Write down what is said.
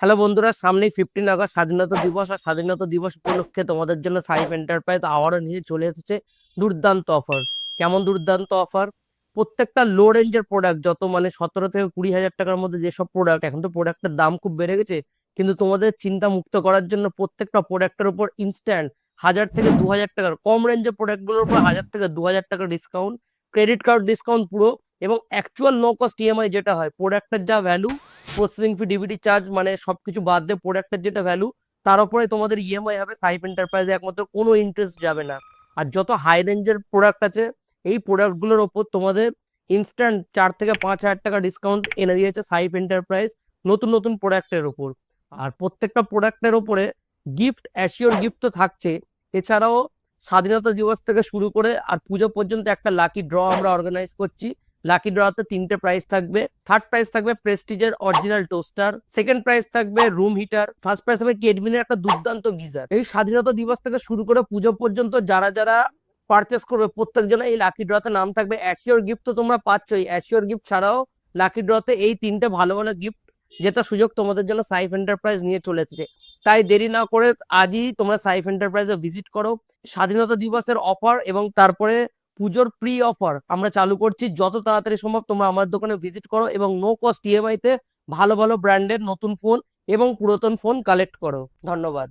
Hello বন্ধুরা, সামনেই 15 August স্বাধীনতা দিবস। আর স্বাধীনতা দিবস উপলক্ষে তোমাদের জন্য সাইফ এন্টারপ্রাইজ আবারও নিয়ে চলে এসেছে দুর্দান্ত অফার। কেমন দুর্দান্ত অফার! প্রত্যেকটা লো রেঞ্জের প্রোডাক্ট, যত মানে 17 থেকে 20 হাজার টাকার মধ্যে যেসব প্রোডাক্ট, এখন তো প্রোডাক্টের দাম খুব বেড়ে গেছে, কিন্তু তোমাদের চিন্তা মুক্ত করার জন্য প্রত্যেকটা প্রোডাক্টের উপর ইনস্ট্যান্ট 1000 থেকে 2000 টাকার কম রেঞ্জের প্রোডাক্টগুলোর উপর 1000 থেকে 2000 টাকা ডিসকাউন্ট, ক্রেডিট কার্ড ডিসকাউন্ট পুরো, এবং অ্যাকচুয়াল নো কস্ট ইএমআই যেটা হয়, প্রোডাক্টের যা value, processing fee, DBT charge, মানে সবকিছু বাদ দিয়ে প্রোডাক্টের যেটা ভ্যালু, তার উপরে তোমাদের ইএমআই হবে। সাইফ এন্টারপ্রাইজে একমাত্র কোনো ইন্টারেস্ট যাবে না। আর যত হাই রেঞ্জের প্রোডাক্ট আছে, এই প্রোডাক্টগুলোর ওপর তোমাদের ইনস্ট্যান্ট 4 থেকে 5 হাজার টাকা ডিসকাউন্ট এনে দিয়েছে সাইফ এন্টারপ্রাইজ নতুন নতুন প্রোডাক্টের ওপর। আর প্রত্যেকটা প্রোডাক্টের ওপরে গিফট, অ্যাসিওর গিফট তো থাকছে। এছাড়াও স্বাধীনতা দিবস থেকে শুরু করে আর পুজো পর্যন্ত একটা লাকি ড্র আমরা অর্গানাইজ করছি। লাকি ড্রতে 3টে প্রাইজ থাকবে। থার্ড প্রাইজ থাকবে প্রেস্টিজের অরিজিনাল টোস্টার, সেকেন্ড প্রাইজ থাকবে রুম হিটার, ফার্স্ট প্রাইজ থাকবে কেডমিনের একটা দুর্দান্ত গিজার। এই স্বাধীনতা দিবস থেকে শুরু করে পুজো পর্যন্ত যারা যারা পারচেস করবে, প্রত্যেকজন এই লাকি ড্রতে নাম থাকবে। অ্যাসিওর গিফট তো তোমরা পাচ্ছই, অ্যাসিওর গিফট ছাড়াও লাকি ড্রতে এই 3টে ভালো ভালো গিফট জেতার সুযোগ তোমাদের জন্য সাইফ এন্টারপ্রাইজ নিয়ে চলেছে। তাই দেরি না করে আজই তোমরা সাইফ এন্টারপ্রাইজে ভিজিট করো। স্বাধীনতা দিবসের অফার এবং তারপরে পুজোর প্রি অফার আমরা চালু করছি। যত তাড়াতাড়ি সম্ভব তোমরা আমার দোকানে ভিজিট করো এবং নো কস্ট ইএমআই তে ভালো ভালো ব্র্যান্ডের নতুন ফোন এবং পুরাতন ফোন কালেক্ট করো। ধন্যবাদ।